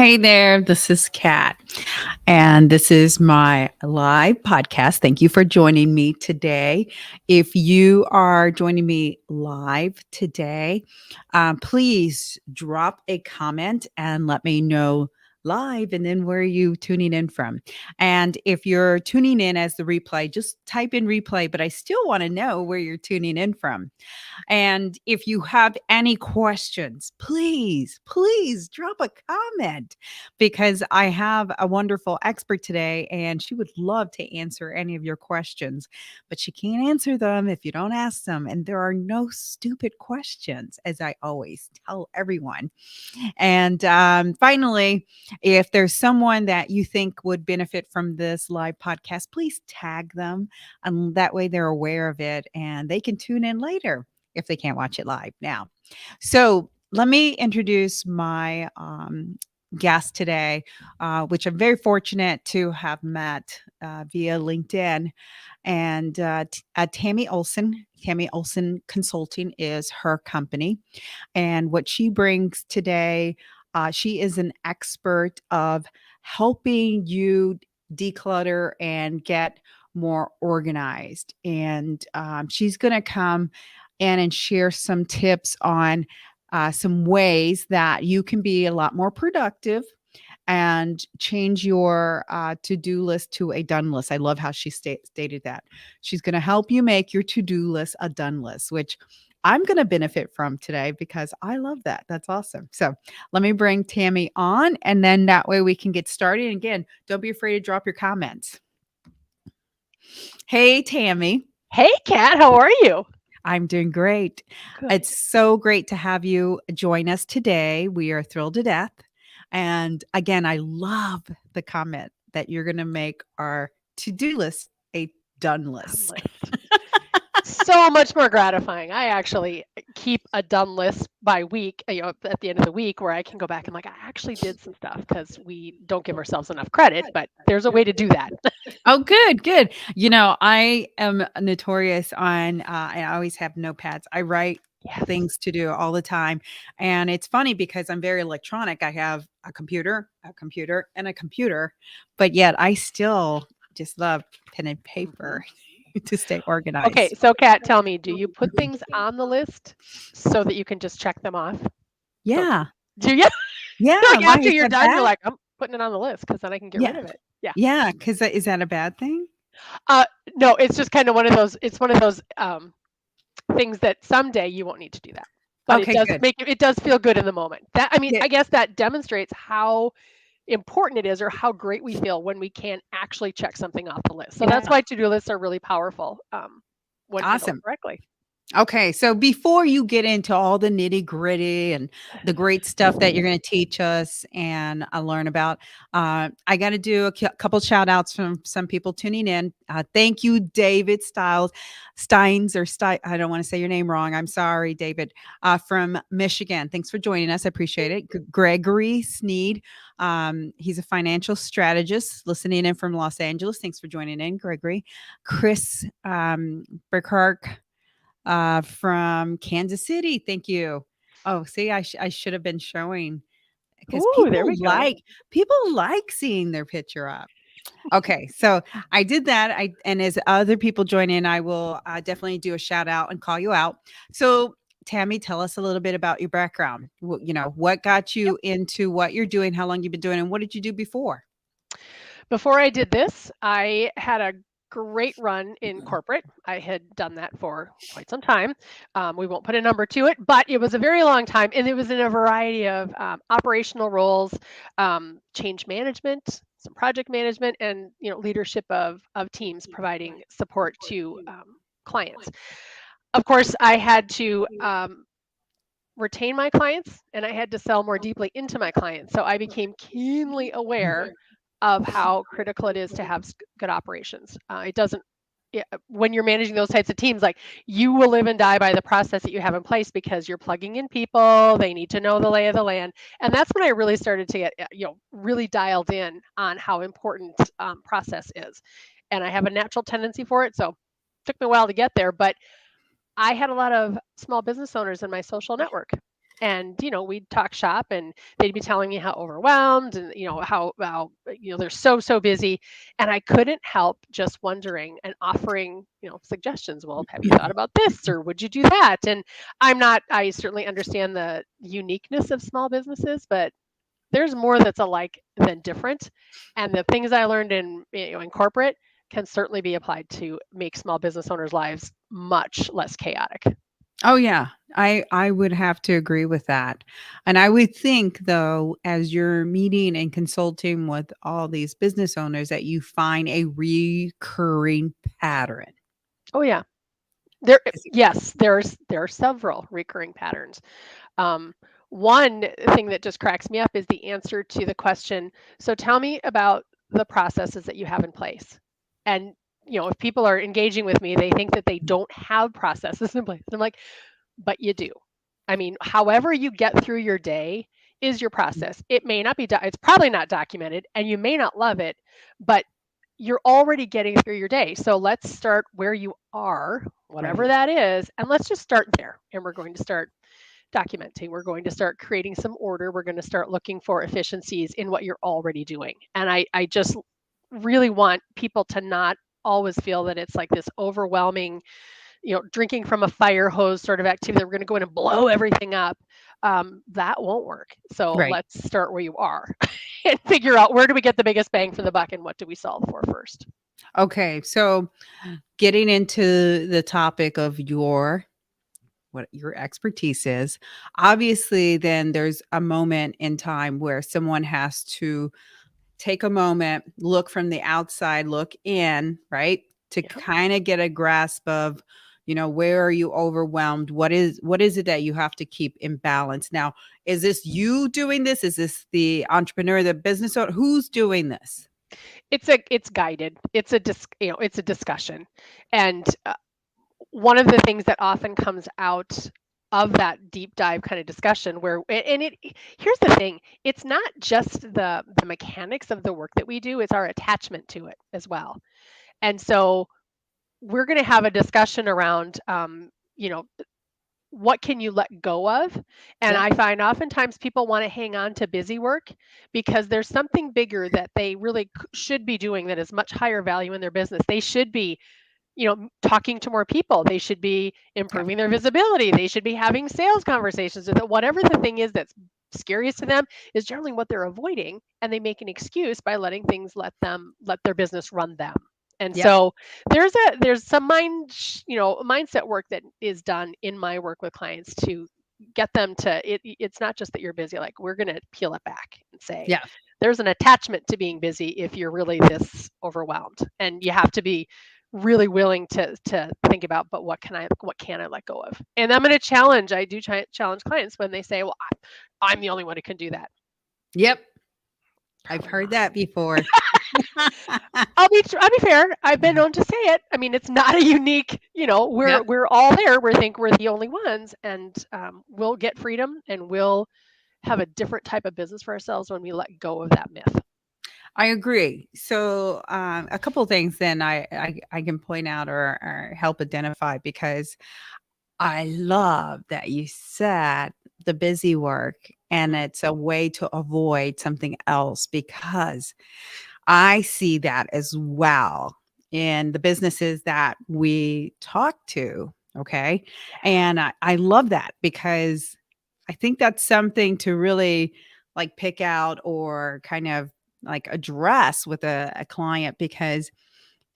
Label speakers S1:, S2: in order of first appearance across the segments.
S1: Hey there, this is Kat, and this is my live podcast. Thank you for joining me today. If you are joining me live today, please drop a comment and let me know live and then where are you tuning in from. And if you're tuning in as the replay, just type in replay, but I still want to know where you're tuning in from. And if you have any questions, please drop a comment because I have a wonderful expert today and she would love to answer any of your questions, but she can't answer them if you don't ask them. And there are no stupid questions, as I always tell everyone. And finally, if there's someone that you think would benefit from this live podcast, please tag them. And that way they're aware of it and they can tune in later if they can't watch it live now. So let me introduce my guest today, which I'm very fortunate to have met via LinkedIn. And Tammy Olson. Tammy Olson Consulting is her company. And what she brings today, she is an expert of helping you declutter and get more organized. And she's going to come in and share some tips on some ways that you can be a lot more productive and change your to-do list to a done list. I love how she stated that. She's going to help you make your to-do list a done list, which I'm going to benefit from today because I love that. That's awesome. So let me bring Tammy on, and then that way we can get started. And again, don't be afraid to drop your comments. Hey, Tammy.
S2: Hey, Kat, how are you?
S1: I'm doing great.
S2: Good.
S1: It's so great to have you join us today. We are thrilled to death. And again, I love the comment that you're going to make our to-do list a done
S2: Done
S1: list.
S2: list. So much more gratifying. I actually keep a done list by week, at the end of the week where I can go back and I actually did some stuff because we don't give ourselves enough credit, but there's a way to do that.
S1: Oh, good, good. I am notorious on, I always have notepads. I write
S2: Yes.
S1: things to do all the time. And it's funny because I'm very electronic. I have a computer, and a computer, but yet I still just love pen and paper to stay
S2: Okay,
S1: organized.
S2: so Kat, tell me, do you put things on the list so that you can just check them off? So
S1: Yeah.
S2: do you?
S1: Yeah.
S2: Like
S1: Why
S2: after
S1: is
S2: you're
S1: that
S2: done, you're
S1: bad?
S2: like, I'm putting it on the list because then I can get rid
S1: Yeah.
S2: of it. Yeah.
S1: Yeah. Because is that a bad thing?
S2: Uh, no, it's just kind of one of those. It's one of those things that someday you won't need to do that, but it
S1: Okay,
S2: does
S1: good.
S2: make it does feel good in the moment. That I mean,
S1: Yeah.
S2: I guess that demonstrates how important it is or how great we feel when we can actually check something off the list. So that's
S1: Yeah.
S2: why to-do lists are really powerful when handled
S1: Awesome.
S2: correctly.
S1: Okay, so before you get into all the nitty-gritty and the great stuff that you're going to teach us and learn about, I got to do a couple shout outs from some people tuning in. Thank you, David Steins, I don't want to say your name wrong. I'm sorry, David, from Michigan. Thanks for joining us. I appreciate it. Gregory Sneed, he's a financial strategist listening in from Los Angeles. Thanks for joining in, Gregory. Chris Burkhart from Kansas City. Thank you. Oh, see, I should have been showing because
S2: Ooh, there we go.
S1: people like seeing their picture up. Okay, so I did that. And as other people join in, I will definitely do a shout out and call you out. So, Tammy, tell us a little bit about your background. What got
S2: Yep.
S1: you into what you're doing, how long you've been doing, and what did you do before?
S2: Before I did this, I had a great run in corporate. I had done that for quite some time. We won't put a number to it, but it was a very long time, and it was in a variety of operational roles, change management, some project management, and leadership of teams, providing support to clients. Of course, I had to retain my clients, and I had to sell more deeply into my clients. So I became keenly aware of how critical it is to have good operations. It doesn't yeah, when you're managing those types of teams, like you will live and die by the process that you have in place because you're plugging in people. They need to know the lay of the land, and that's when I really started to get really dialed in on how important process is. And I have a natural tendency for it, so it took me a while to get there. But I had a lot of small business owners in my social network, and we'd talk shop, and they'd be telling me how overwhelmed, and how they're so busy, and I couldn't help just wondering and offering suggestions. Well, have you thought about this, or would you do that? And I certainly understand the uniqueness of small businesses, but there's more that's alike than different, and the things I learned in corporate can certainly be applied to make small business owners' lives much less chaotic.
S1: Oh yeah, I would have to agree with that. And I would think though, as you're meeting and consulting with all these business owners, that you find a recurring pattern.
S2: Oh yeah. There,
S1: Is it
S2: yes, there are several recurring patterns. Um, One thing that just cracks me up is the answer to the question. So tell me about the processes that you have in place. And if people are engaging with me, they think that they don't have processes in place. I'm like, but you do. I mean, however you get through your day is your process. It may not be, it's probably not documented, and you may not love it, but you're already getting through your day. So let's start where you are, whatever
S1: right?
S2: that is, and let's just start there. And we're going to start documenting. We're going to start creating some order. We're going to start looking for efficiencies in what you're already doing. And I just really want people to not always feel that it's like this overwhelming, drinking from a fire hose sort of activity that we're going to go in and blow everything up. That won't work. So
S1: Right.
S2: let's start where you are and figure out, where do we get the biggest bang for the buck, and what do we solve for first?
S1: Okay. So getting into the topic of what your expertise is, obviously then there's a moment in time where someone has to take a moment, look from the outside, look in, right? To
S2: Yeah.
S1: kind of get a grasp of, where are you overwhelmed? What is it that you have to keep in balance? Now, is this you doing this? Is this the entrepreneur, the business owner? Who's doing this?
S2: It's guided. It's a discussion. And one of the things that often comes out of that deep dive kind of discussion, and it here's the thing, it's not just the mechanics of the work that we do, it's our attachment to it as well. And so we're going to have a discussion around you know what can you let go of. And
S1: Yeah.
S2: I find oftentimes people want to hang on to busy work because there's something bigger that they really should be doing that is much higher value in their business. They should be talking to more people. They should be
S1: Yeah.
S2: improving their visibility. They should be having sales conversations. Or that whatever the thing is that's scariest to them is generally what they're avoiding, and they make an excuse by letting things let their business run them. And
S1: Yep.
S2: so there's some mindset work that is done in my work with clients to get them to it's not just that you're busy. Like, we're going to peel it back and say
S1: Yeah.
S2: there's an attachment to being busy if you're really this overwhelmed, and you have to be really willing to think about, but what can I let go of? And I do challenge clients when they say, well, I'm the only one who can do that.
S1: Yep. I've
S2: Probably
S1: heard
S2: not.
S1: that before.
S2: I'll be fair. I've been known to say it. I mean, it's not a unique. We're
S1: Yep.
S2: we're all there. We think we're the only ones, and we'll get freedom, and we'll have a different type of business for ourselves when we let go of that myth.
S1: I agree. So, a couple of things then I can point out or help identify, because I love that you said the busy work and
S2: Mhm.
S1: it's a way to avoid something else, because I see that as well in the businesses that we talk to. Okay.
S2: Yeah.
S1: And I love that, because I think that's something to really like pick out or kind of like address with a client. Because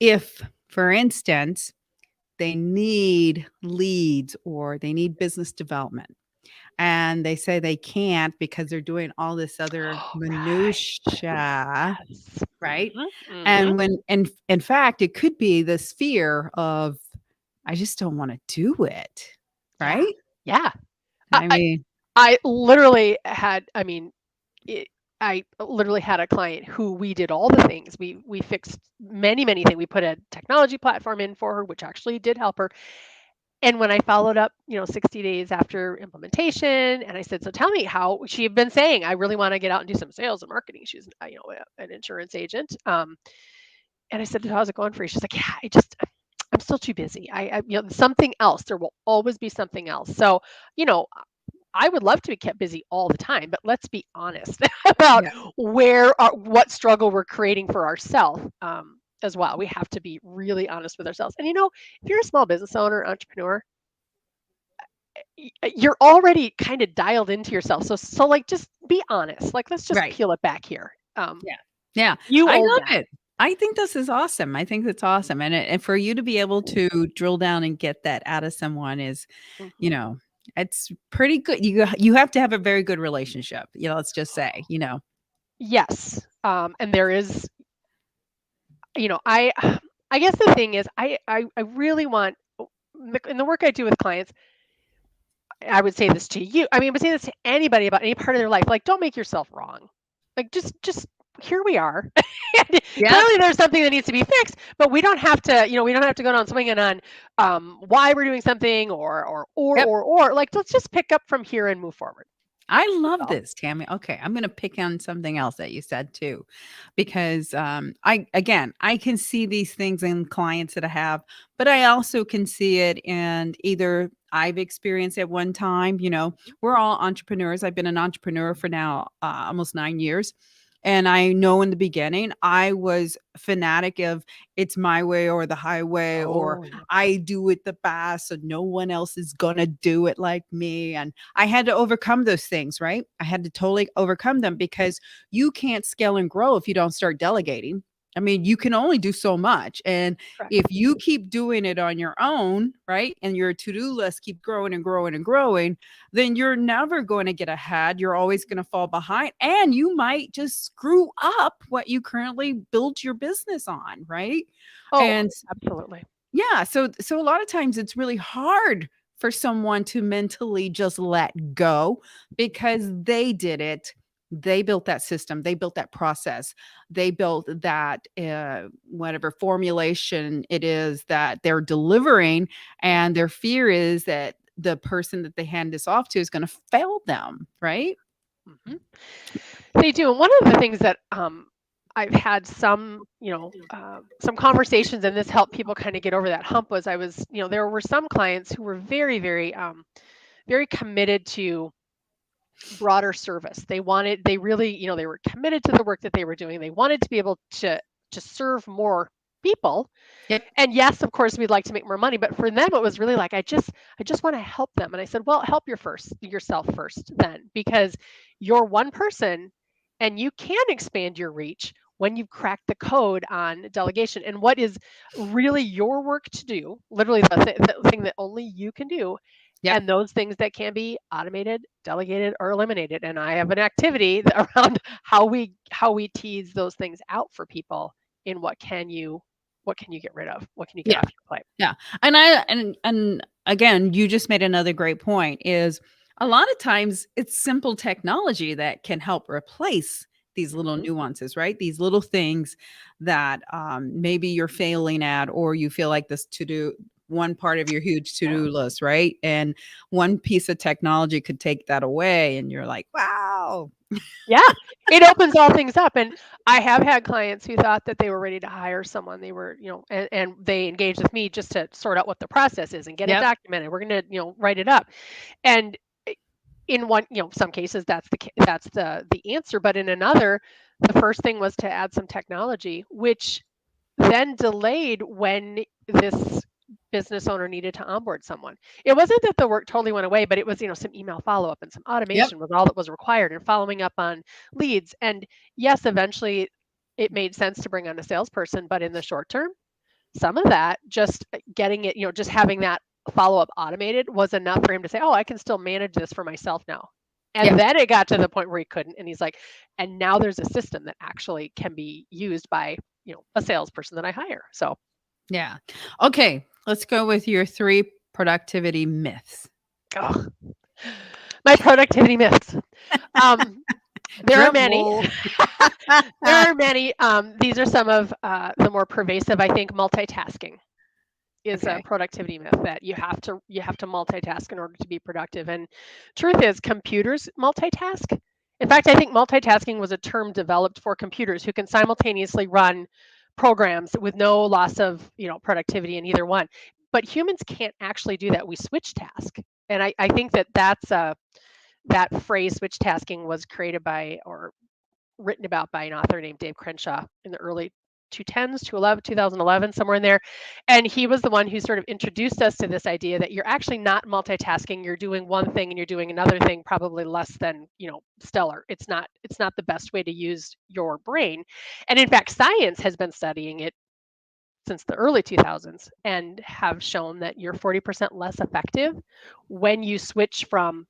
S1: if, for instance, they need leads or they need business development, and they say they can't because they're doing all this other
S2: Oh, right.
S1: minutia,
S2: Yes.
S1: right?
S2: Mhm. Mhm.
S1: And when in fact, it could be this fear of, "I just don't wanna do it."
S2: Yeah.
S1: Right?
S2: Yeah. I
S1: I
S2: I
S1: mean,
S2: I literally had I mean, it I literally had a client who we did all the things. We fixed many things. We put a technology platform in for her, which actually did help her. And when I followed up, 60 days after implementation, and I said, "So tell me how," she had been saying, "I really want to get out and do some sales and marketing." She's, an insurance agent. And I said, "How's it going for you?" She's like, "Yeah, I'm still too busy. Something else. There will always be something else." So, you know, I would love to be kept busy all the time, but let's be honest about
S1: Yeah.
S2: what struggle we're creating for ourselves as well. We have to be really honest with ourselves. And if you're a small business owner, entrepreneur, you're already kind of dialed into yourself. So like just be honest. Like let's just
S1: Right.
S2: peel it back here.
S1: Yeah. Yeah.
S2: You
S1: I
S2: own
S1: love
S2: that.
S1: it. I think this is awesome. I think that's awesome. And for you to be able to drill down and get that out of someone is, you
S2: Mhm.
S1: know, it's pretty good. You have to have a very good relationship. Let's just say,
S2: Yes. And there is, I I guess the thing is I really want in the work I do with clients, I would say this to you. I mean, I would say this to anybody about any part of their life. Like, don't make yourself wrong. Like, just here we are. And
S1: Yep.
S2: clearly, there's something that needs to be fixed, but we don't have to. We don't have to go on swinging on why we're doing something
S1: Yep.
S2: or. Like, let's just pick up from here and move forward.
S1: I
S2: That's
S1: love
S2: all.
S1: this, Tammy. Okay, I'm going to pick on something else that you said too, because I can see these things in clients that I have, but I also can see it in either I've experienced at one time. We're all entrepreneurs. I've been an entrepreneur for now almost 9 years. And I know in the beginning, I was fanatic of it's my way or the highway, or
S2: Oh, yeah.
S1: I do it the best, so no one else is going to do it like me. And I had to overcome those things, right? I had to totally overcome them because you can't scale and grow if you don't start delegating. I mean, you can only do so much. And
S2: Correct.
S1: if you keep doing it on your own, right, and your to-do list keep growing and growing and growing, then you're never going to get ahead. You're always going to fall behind, and you might just screw up what you currently built your business on, right?
S2: Oh,
S1: And
S2: absolutely.
S1: yeah, so a lot of times it's really hard for someone to mentally just let go because they did it. They built that system, they built that process, they built that whatever formulation it is that they're delivering, and their fear is that the person that they hand this off to is going to fail them, right?
S2: Hmm. They do. And one of the things that I've had some conversations, and this helped people kind of get over that hump was there were some clients who were very, very, very committed to broader service. They really, they were committed to the work that they were doing. They wanted to be able to serve more people.
S1: Yep.
S2: And yes, of course, we'd like to make more money, but for them, it was really like, I just want to help them. And I said, well, help yourself first then, because you're one person and you can expand your reach when you've cracked the code on delegation and what is really your work to do, literally the thing that only you can do,
S1: Yep.
S2: and those things that can be automated, delegated, or eliminated. And I have an activity around how we tease those things out for people in what can you get rid of? What can you get
S1: Yeah.
S2: off your plate?
S1: Yeah. And again, you just made another great point is a lot of times it's simple technology that can help replace these little
S2: Mhm.
S1: nuances, right? These little things that maybe you're failing at, or you feel like this to do one part of your huge to
S2: Yeah.
S1: do list, right? And one piece of technology could take that away, and you're like, wow.
S2: Yeah. It opens all things up. And I have had clients who thought that they were ready to hire someone. They were, and they engaged with me just to sort out what the process is and get it
S1: Yep.
S2: documented. We're going to, write it up. And in one, some cases that's the answer, but in another, the first thing was to add some technology, which then delayed when this business owner needed to onboard someone. It wasn't that the work totally went away, but it was, some email follow up and some
S1: Yep.
S2: automation was all that was required, and following up on leads. And yes, eventually it made sense to bring on a salesperson, but in the short term, some of that just getting it, just having that follow up automated was enough for him to say, oh, I can still manage this for myself now. And
S1: Yep.
S2: then it got to the point where he couldn't. And he's like, and now there's a system that actually can be used by, a salesperson that I hire. So,
S1: Yeah. Okay. Let's go with your three productivity myths.
S2: oh, my productivity myths. Um, there are
S1: Drum
S2: many.
S1: roll.
S2: There are many. These are some of the more pervasive, I think. Multitasking is a
S1: Okay.
S2: productivity myth that you have to multitask in order to be productive. And truth is, computers multitask. In fact, I think multitasking was a term developed for computers who can simultaneously run programs with no loss of productivity in either one. But humans can't actually do that. We switch task, and I think that that phrase switch tasking was created by or written about by an author named Dave Crenshaw in the early 2010s, 2011, somewhere in there. And he was the one who sort of introduced us to this idea that you're actually not multitasking. You're doing one thing and you're doing another thing, probably less than, stellar. It's not the best way to use your brain. And in fact, science has been studying it since the early 2000s and have shown that you're 40% less effective when you switch from,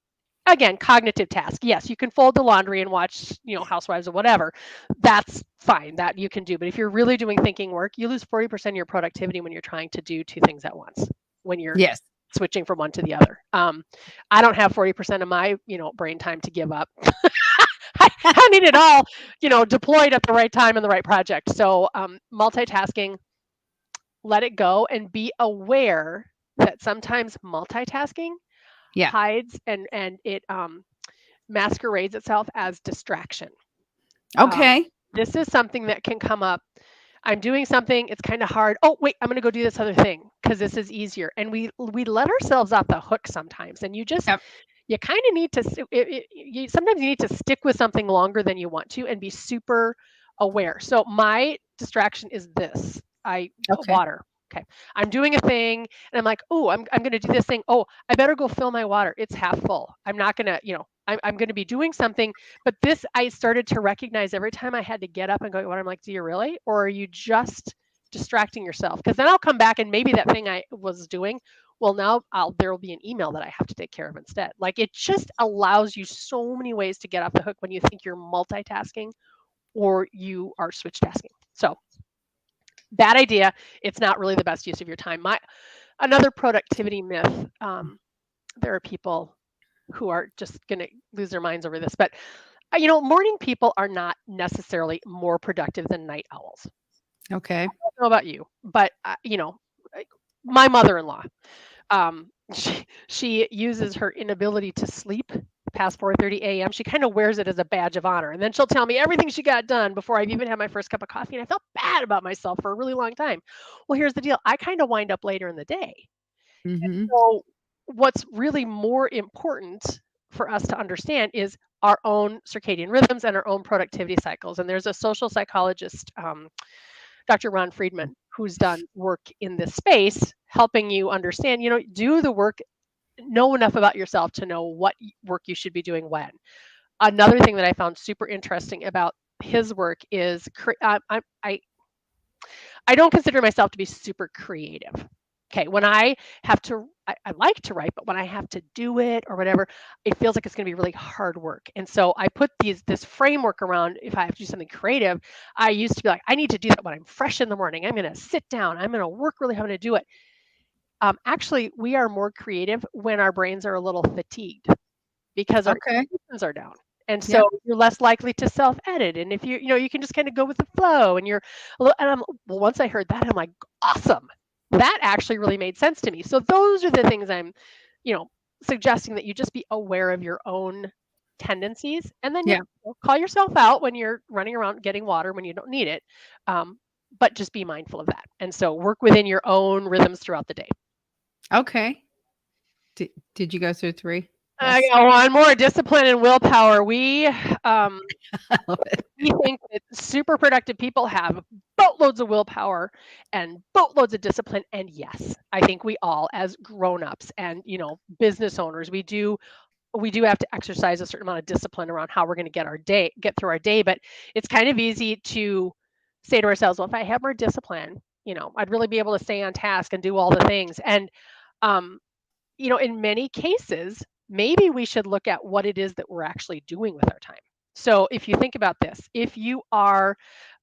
S2: again, cognitive task. Yes, you can fold the laundry and watch, Housewives or whatever. That's fine. That you can do. But if you're really doing thinking work, you lose 40% of your productivity when you're trying to do two things at once, when you're
S1: Yes.
S2: switching from one to the other. I don't have 40% of my, brain time to give up. I need it all, deployed at the right time in the right project. So multitasking, let it go and be aware that sometimes multitasking
S1: Yeah.
S2: hides and it masquerades itself as distraction. Um,
S1: Okay.
S2: this is something that can come up. I'm doing something, it's kind of hard. Oh, wait, I'm going to go do this other thing because this is easier. And we let ourselves off the hook sometimes. And
S1: Yep.
S2: you kind of need to sometimes you need to stick with something longer than you want to and be super aware. So my distraction is this.
S1: Okay.
S2: Water. Okay. I'm doing a thing and I'm like, oh, I'm going to do this thing. Oh, I better go fill my water. It's half full. I'm not going to, I'm going to be doing something. But this, I started to recognize every time I had to get up and go, what I'm like, do you really? Or are you just distracting yourself? Because then I'll come back and maybe that thing I was doing, well, now there will be an email that I have to take care of instead. Like it just allows you so many ways to get off the hook when you think you're multitasking or you are switch tasking. So bad idea. It's not really the best use of your time. Another productivity myth. There are people who are just going to lose their minds over this, but morning people are not necessarily more productive than night owls.
S1: Okay.
S2: I don't know about you, but my mother-in-law, she uses her inability to sleep past 4:30 a.m. She kind of wears it as a badge of honor, and then she'll tell me everything she got done before I've even had my first cup of coffee, and I felt bad about myself for a really long time. Well, here's the deal: I kind of wind up later in the day.
S1: Mm-hmm.
S2: So, what's really more important for us to understand is our own circadian rhythms and our own productivity cycles. And there's a social psychologist, Dr. Ron Friedman, who's done work in this space, helping you understand, do the work, know enough about yourself to know what work you should be doing when. Another thing that I found super interesting about his work is I don't consider myself to be super creative. Okay, when I have to, I like to write, but when I have to do it or whatever, it feels like it's going to be really hard work. And so I put this framework around if I have to do something creative. I used to be like, I need to do that when I'm fresh in the morning. I'm going to sit down. I'm going to work really hard to do it. Actually, we are more creative when our brains are a little fatigued because our
S1: Okay.
S2: emotions are down. And so
S1: Yep.
S2: you're less likely to self-edit. And if you can just kind of go with the flow and well, once I heard that, I'm like, awesome. That actually really made sense to me. So those are the things I'm, you know, suggesting that you just be aware of your own tendencies and then
S1: Yeah.
S2: call yourself out when you're running around getting water when you don't need it. But just be mindful of that. And so work within your own rhythms throughout the day.
S1: Okay. Did you go through three?
S2: I
S1: Yes.
S2: got one more: discipline and willpower. Um,
S1: I love it.
S2: we think that super productive people have boatloads of willpower and boatloads of discipline. And yes, I think we all, as grown-ups and business owners, we do have to exercise a certain amount of discipline around how we're going to get through our day. But it's kind of easy to say to ourselves, well, if I have more discipline, I'd really be able to stay on task and do all the things. And um, in many cases, maybe we should look at what it is that we're actually doing with our time. So if you think about this,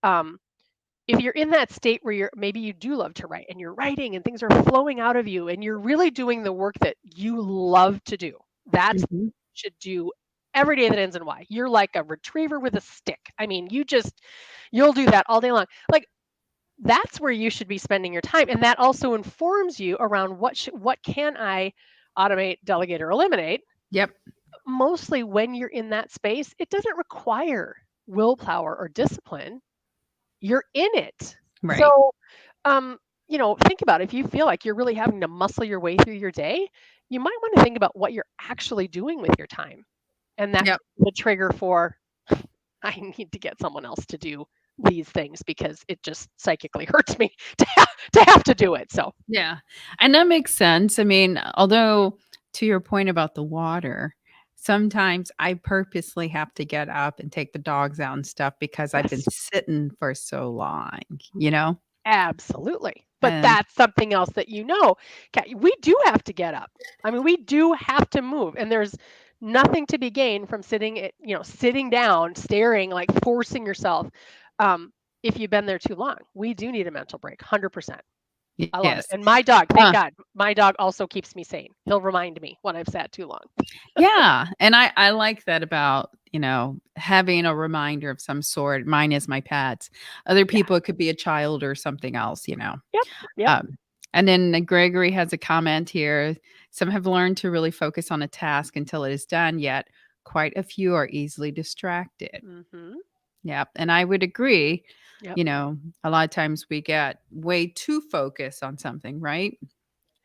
S2: um, if you're in that state where maybe you do love to write and you're writing and things are flowing out of you and you're really doing the work that you love to do, that's what
S1: Mhm.
S2: you should do every day that ends in Y. You're like a retriever with a stick. I mean, you'll do that all day long. Like that's where you should be spending your time, and that also informs you around what can I automate, delegate, or eliminate.
S1: Yep.
S2: Mostly when you're in that space, it doesn't require willpower or discipline. You're in it.
S1: Right.
S2: So think about it. If you feel like you're really having to muscle your way through your day, you might want to think about what you're actually doing with your time. And that's
S1: Yep.
S2: the trigger for I need to get someone else to do these things because it just psychically hurts me to have to do it. So
S1: Yeah. And that makes sense. I mean, although to your point about the water, sometimes I purposely have to get up and take the dogs out and stuff because I've been
S2: yes,
S1: sitting for so long, you know?
S2: absolutely. But
S1: And
S2: that's something else that we do have to get up. I mean, we do have to move, and there's nothing to be gained from sitting down, staring, like forcing yourself. Um, if you've been there too long, we do need a mental break. 100%. I love it.
S1: yes.
S2: And my dog, thank
S1: Uh,
S2: God, my dog also keeps me sane. He'll remind me when I've sat too long.
S1: yeah. And I like that about, having a reminder of some sort. Mine is my pets. Other
S2: Yeah.
S1: people, it could be a child or something else.
S2: Yep. Yep.
S1: Um, and then Gregory has a comment here. Some have learned to really focus on a task until it is done, yet quite a few are easily distracted.
S2: Mhm.
S1: Yep. And I would agree.
S2: Yep.
S1: A lot of times we get way too focused on something, right?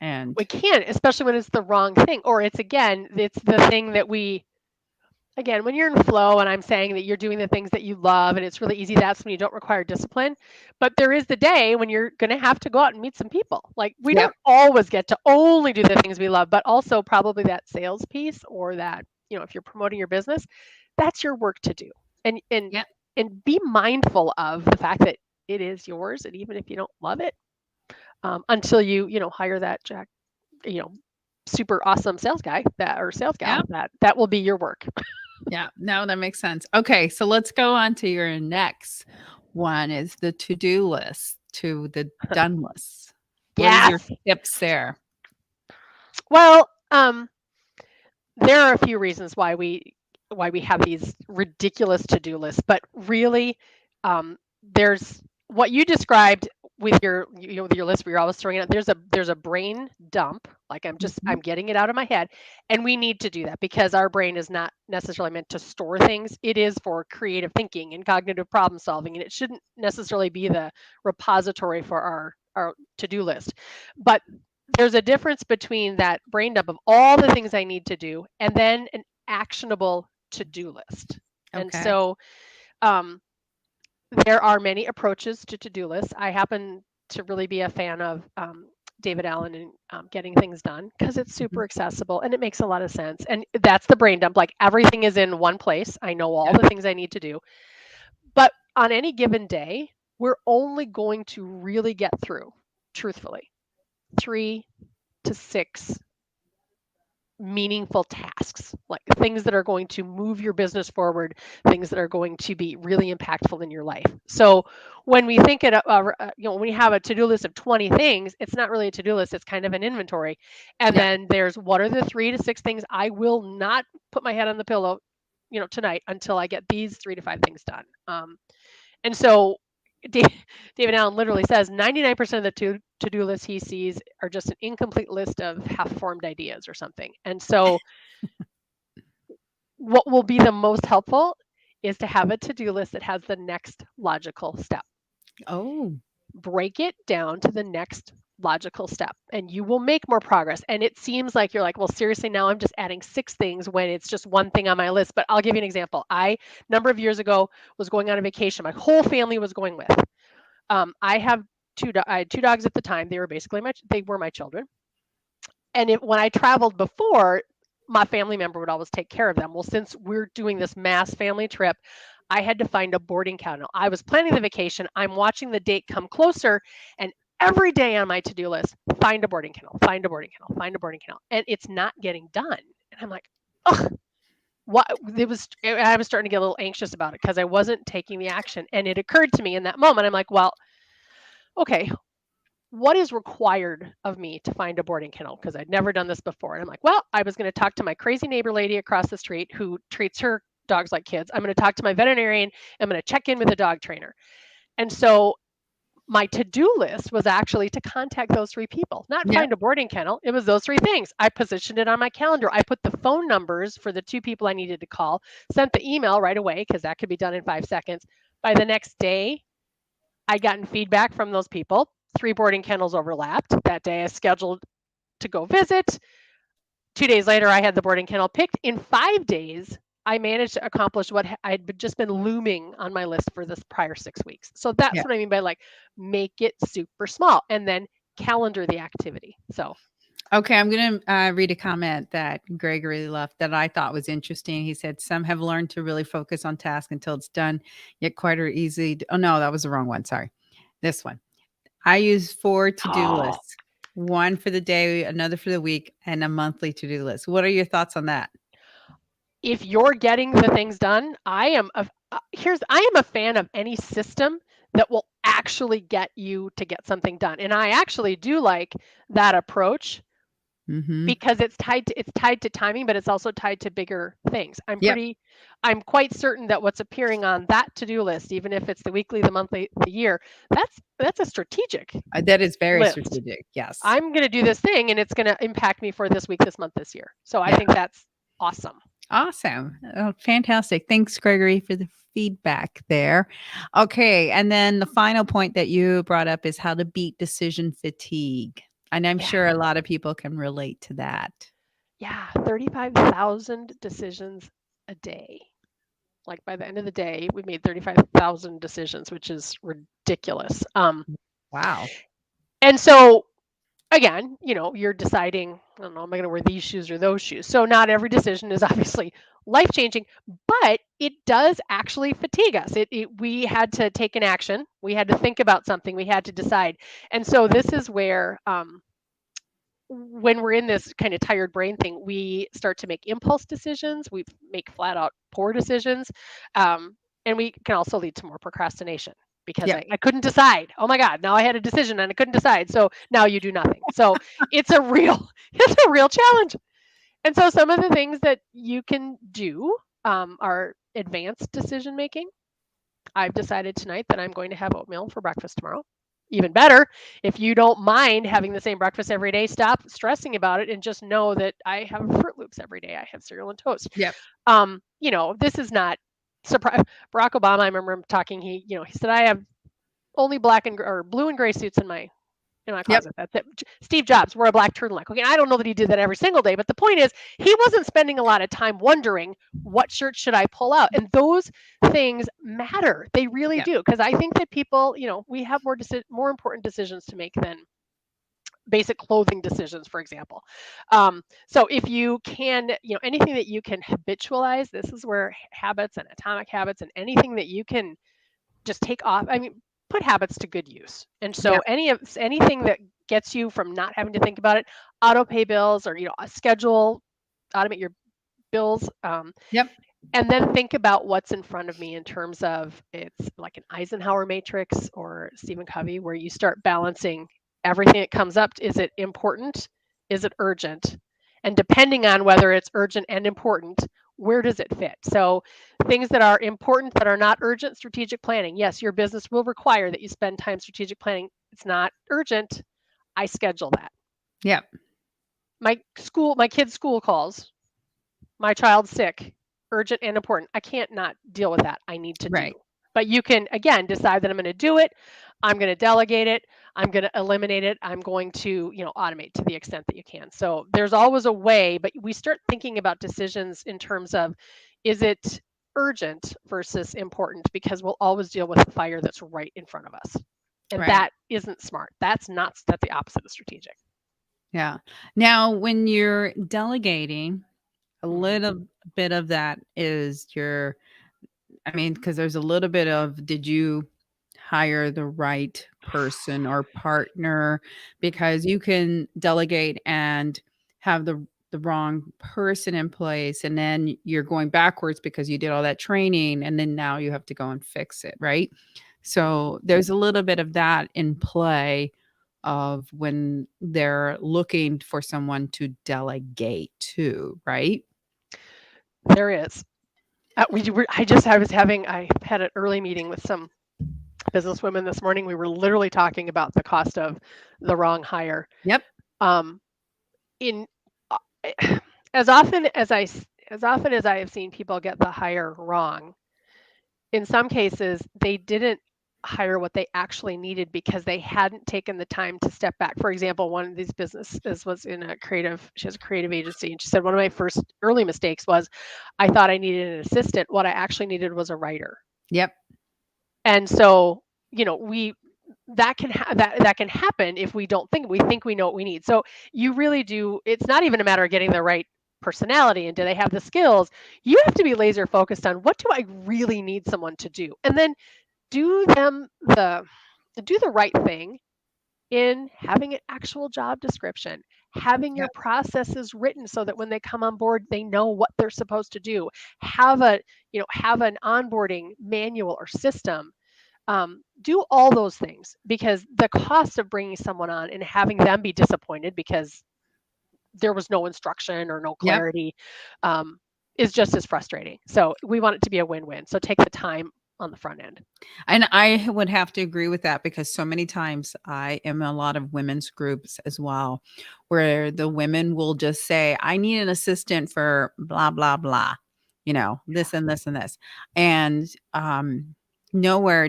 S1: And
S2: We can't, especially when it's the wrong thing, or it's the thing that when you're in flow and I'm saying that you're doing the things that you love and it's really easy, that's when you don't require discipline. But there is the day when you're going to have to go out and meet some people. Like we
S1: yep.
S2: don't always get to only do the things we love, but also probably that sales piece or that, if you're promoting your business, that's your work to do. And and
S1: Yep.
S2: and be mindful of the fact that it is yours, and even if you don't love it, until you hire that you know super awesome sales guy that or sales gal
S1: Yep.
S2: that will be your work.
S1: Yeah. No, that makes sense. Okay. So let's go on to your next one is the to-do list to the done list. What is your
S2: Yes.
S1: tips there?
S2: Well, there are a few reasons why we have these ridiculous to-do lists, but really, there's what you described with with your list where you're always throwing it out. There's a brain dump, like
S1: Mhm.
S2: I'm getting it out of my head, and we need to do that because our brain is not necessarily meant to store things. It is for creative thinking and cognitive problem solving, and it shouldn't necessarily be the repository for our to-do list. But there's a difference between that brain dump of all the things I need to do and then an actionable to-do list. And
S1: Okay.
S2: so um, there are many approaches to to-do lists. I happen to really be a fan of David Allen and getting things done because it's super
S1: Mhm.
S2: accessible and it makes a lot of sense. And that's the brain dump. Like everything is in one place. I know all
S1: Yep.
S2: the things I need to do. But on any given day, we're only going to really get through, truthfully, 3 to 6 meaningful tasks, like things that are going to move your business forward, things that are going to be really impactful in your life. So when we think when we have a to-do list of 20 things, it's not really a to-do list, it's kind of an inventory. And
S1: Yep.
S2: then there's what are the 3 to 6 things I will not put my head on the pillow, tonight until I get these 3 to 5 things done. And so David Allen literally says 99% of the to-do lists he sees are just an incomplete list of half-formed ideas or something. And so what will be the most helpful is to have a to-do list that has the next logical step.
S1: Oh,
S2: Break it down to the next logical step and you will make more progress. And it seems like you're like, well, seriously, now I'm just adding 6 things when it's just one thing on my list. But I'll give you an example. Number of years ago, was going on a vacation. My whole family was going with. I had 2 dogs at the time. They were my children. And when I traveled before, my family member would always take care of them. Well, since we're doing this mass family trip, I had to find a boarding kennel. I was planning the vacation. I'm watching the date come closer, and every day on my to-do list, find a boarding kennel, find a boarding kennel, find a boarding kennel, and it's not getting done. And I'm like, ugh, what? I was starting to get a little anxious about it because I wasn't taking the action. And it occurred to me in that moment, I'm like, well, okay, what is required of me to find a boarding kennel? Because I'd never done this before. And I'm like, well, I was going to talk to my crazy neighbor lady across the street who treats her dogs like kids. I'm going to talk to my veterinarian. I'm going to check in with a dog trainer. And so my to-do list was actually to contact those 3 people, not
S1: yep.
S2: find a boarding kennel. It was those 3 things. I positioned it on my calendar. I put the phone numbers for the 2 people I needed to call, sent the email right away because that could be done in 5 seconds. By the next day, I'd gotten feedback from those people. 3 boarding kennels overlapped. That day I scheduled to go visit. 2 days later, I had the boarding kennel picked. In 5 days, I managed to accomplish what I'd just been looming on my list for this prior 6 weeks. So that's
S1: Yeah.
S2: what I mean by like make it super small and then calendar the activity. So
S1: Okay, I'm going to read a comment that Gregory left that I thought was interesting. He said, "Some have learned to really focus on task until it's done, yet quite or easy." Oh, no, that was the wrong one. Sorry. This one. I use 4 to-do
S2: oh,
S1: lists, one for the day, another for the week, and a monthly to-do list. What are your thoughts on that?
S2: if you're getting the things done, I am a fan of any system that will actually get you to get something done. And I actually do like that approach
S1: Mhm.
S2: because it's tied to timing, but it's also tied to bigger things.
S1: Yep.
S2: I'm quite certain that what's appearing on that to-do list, even if it's the weekly, the monthly, the year, that's a strategic
S1: That is very
S2: list.
S1: strategic. Yes.
S2: I'm going to do this thing and it's going to impact me for this week, this month, this year. So I
S1: Yeah.
S2: think that's awesome.
S1: Awesome. Oh, fantastic. Thanks, Gregory, for the feedback there. Okay. And then the final point that you brought up is how to beat decision fatigue. And I'm
S2: Yeah.
S1: sure a lot of people can relate to that.
S2: Yeah, 35,000 decisions a day. Like by the end of the day, we made 35,000 decisions, which is ridiculous.
S1: Wow.
S2: And so again, you're deciding, I don't know, am I going to wear these shoes or those shoes? So not every decision is obviously life changing, but it does actually fatigue us. We had to take an action. We had to think about something. We had to decide. And so this is where when we're in this kind of tired brain thing, we start to make impulse decisions. We make flat out poor decisions. Um, and we can also lead to more procrastination because
S1: Yep.
S2: I couldn't decide. Oh my God, now I had a decision and I couldn't decide. So now you do nothing. So it's a real, it's a real challenge. And so some of the things that you can do are advanced decision making. I've decided tonight that I'm going to have oatmeal for breakfast tomorrow. Even better, if you don't mind having the same breakfast every day, stop stressing about it and just know that I have Fruit Loops every day. I have cereal and toast.
S1: Yep.
S2: This is not surprise. Barack Obama, I remember him talking. He said I have only black and or blue and gray suits in my
S1: Yep.
S2: closet. That's it. Steve Jobs wore a black turtleneck. Okay, I don't know that he did that every single day, but the point is, he wasn't spending a lot of time wondering what shirt should I pull out, and those things matter. They really
S1: Yep.
S2: do, because I think that people, we have more important decisions to make than basic clothing decisions, for example. So if you can, anything that you can habitualize, this is where habits and atomic habits and anything that you can just take off. I mean, put habits to good use. And so
S1: Yep.
S2: anything that gets you from not having to think about it, auto pay bills or a schedule, automate your bills,
S1: Yep.
S2: and then think about what's in front of me in terms of it's like an Eisenhower matrix or Stephen Covey, where you start balancing everything that comes up. Is it important? Is it urgent? And depending on whether it's urgent and important, where does it fit? So things that are important that are not urgent, strategic planning. Yes, your business will require that you spend time strategic planning. It's not urgent. I schedule that.
S1: Yep.
S2: My kids' school calls, my child's sick, urgent and important. I can't not deal with that. I need to do.
S1: Right.
S2: But you can, again, decide that I'm going to do it. I'm going to delegate it. I'm going to eliminate it. I'm going to, automate to the extent that you can. So there's always a way, but we start thinking about decisions in terms of, is it urgent versus important? Because we'll always deal with the fire that's right in front of us. And
S1: Right.
S2: that isn't smart. That's the opposite of strategic.
S1: Yeah. Now, when you're delegating, a
S2: Mhm.
S1: little bit of that is I mean, because there's a little bit of, did you hire the right person or partner? Because you can delegate and have the wrong person in place, and then you're going backwards because you did all that training, and then now you have to go and fix it, right? So there's a little bit of that in play of when they're looking for someone to delegate to, right?
S2: There is. I had an early meeting with some businesswomen this morning. We were literally talking about the cost of the wrong hire.
S1: Yep.
S2: Um, in uh, as often as I have seen people get the hire wrong, in some cases they didn't. hire what they actually needed because they hadn't taken the time to step back. For example, one of these businesses was in a creative, she has a creative agency, and she said one of my first early mistakes was I thought I needed an assistant. What I actually needed was a writer.
S1: Yep.
S2: And so, we that can happen if we think we know what we need. So you really do. It's not even a matter of getting the right personality and do they have the skills. You have to be laser focused on what do I really need someone to do, and then do them do the right thing in having an actual job description, having your
S1: Yep.
S2: processes written so that when they come on board they know what they're supposed to do, have a have an onboarding manual or system. Do all those things, because the cost of bringing someone on and having them be disappointed because there was no instruction or no
S1: Yep.
S2: clarity, um, is just as frustrating. So we want it to be a win-win. So take the time on the front end.
S1: And I would have to agree with that because so many times I am in a lot of women's groups as well, where the women will just say, I need an assistant for blah, blah, blah, this and this and this. And nowhere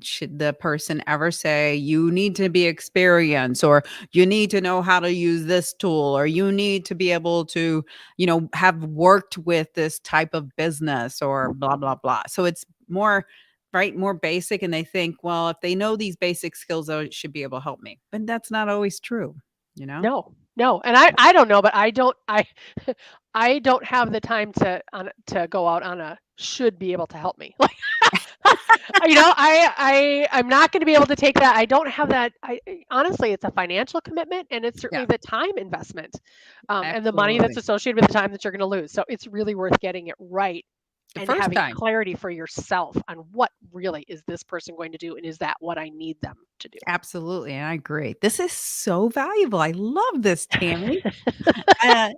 S1: should the person ever say, you need to be experienced, or you need to know how to use this tool, or you need to be able to, have worked with this type of business, or blah, blah, blah. So it's more right, more basic, and they think, well, if they know these basic skills, they should be able to help me. But that's not always true, you know?
S2: No, no, and I don't know, but I don't have the time to go out on a should be able to help me. Like, I'm not going to be able to take that. I don't have that. Honestly, it's a financial commitment, and it's
S1: Yeah,
S2: certainly the time investment, and the money that's
S1: absolutely.
S2: associated with the time that you're going to lose. So it's really worth getting it right
S1: The
S2: and
S1: first
S2: having
S1: time.
S2: clarity for yourself on what really is this person going to do, and is that what I need them to do.
S1: Absolutely, and I agree. This is so valuable. I love this, Tammy. Uh,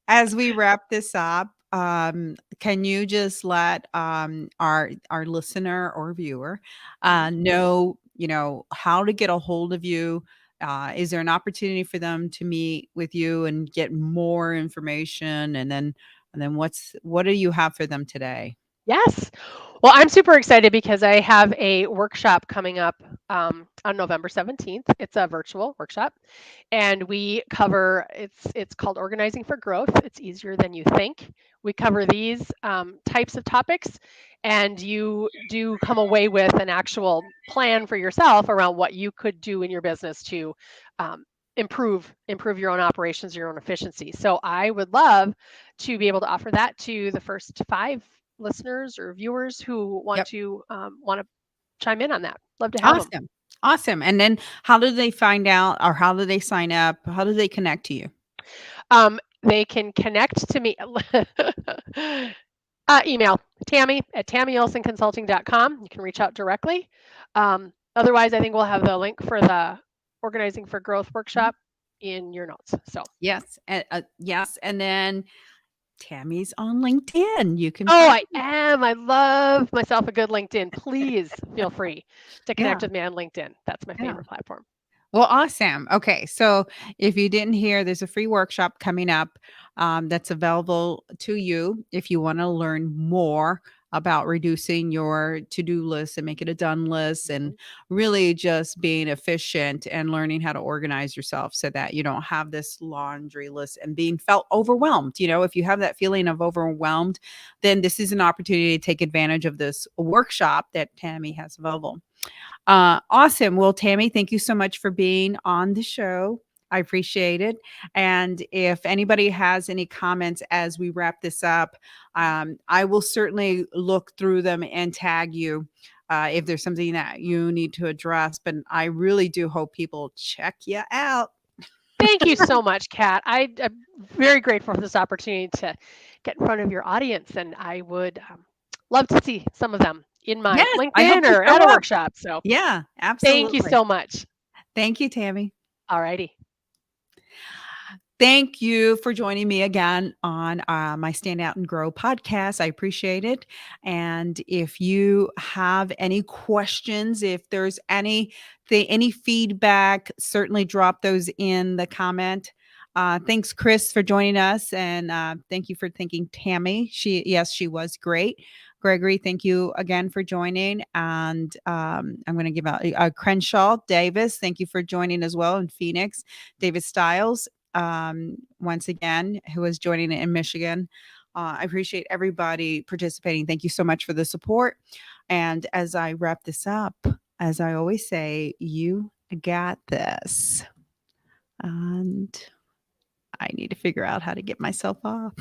S1: as we wrap this up, can you just let our listener or viewer
S2: Mhm.
S1: know, how to get a hold of you? Is there an opportunity for them to meet with you and get more information? And then what do you have for them today?
S2: Yes. Well, I'm super excited because I have a workshop coming up on November 17th. It's a virtual workshop, and we cover it's called Organizing for Growth. It's easier than you think. We cover these types of topics, and you do come away with an actual plan for yourself around what you could do in your business to um, improve your own operations, your own efficiency. So I would love to be able to offer that to the first 5 listeners or viewers who
S1: Yep.
S2: want to chime in on that. Love to have them.
S1: Awesome. Awesome. And then how do they find out, or how do they sign up? How do they connect to you?
S2: They can connect to me. Email Tammy at tammyolsonconsulting.com. You can reach out directly. Otherwise, I think we'll have the link for the Organizing for Growth
S1: Mhm.
S2: workshop in your notes. So,
S1: Yes. Yes. And then Tammy's on LinkedIn. You can
S2: oh,
S1: find
S2: I am. I love myself a good LinkedIn. Please feel free to connect
S1: Yeah.
S2: with me on LinkedIn. That's my
S1: Yeah.
S2: favorite platform.
S1: Well, awesome. Okay, so if you didn't hear, there's a free workshop coming up that's available to you if you want to learn more about reducing your to-do list and make it a done list, and
S2: Mhm.
S1: really just being efficient and learning how to organize yourself so that you don't have this laundry list and being felt overwhelmed. If you have that feeling of overwhelmed, then this is an opportunity to take advantage of this workshop that Tammy has available. Awesome. Well, Tammy, thank you so much for being on the show. I appreciate it. And if anybody has any comments as we wrap this up, I will certainly look through them and tag you if there's something that you need to address. But I really do hope people check you out.
S2: Thank you so much, Kat. I'm very grateful for this opportunity to get in front of your audience, and I would love to see some of them in my
S1: Yes, I hope
S2: LinkedIn
S1: you
S2: or
S1: show
S2: at a
S1: up.
S2: workshop. So
S1: Yeah,
S2: thank you
S1: absolutely.
S2: so much.
S1: Thank you, Tammy.
S2: All righty.
S1: Thank you for joining me again on my Stand Out and Grow podcast. I appreciate it. And if you have any questions, if there's any feedback, certainly drop those in the comment. Thanks, Chris, for joining us, and thank you for thanking Tammy. She was great. Gregory, thank you again for joining. And I'm going to give out Crenshaw Davis. Thank you for joining as well in Phoenix. David Stiles, once again, who is joining in Michigan. I appreciate everybody participating. Thank you so much for the support. And as I wrap this up, as I always say, you got this. And I need to figure out how to get myself off.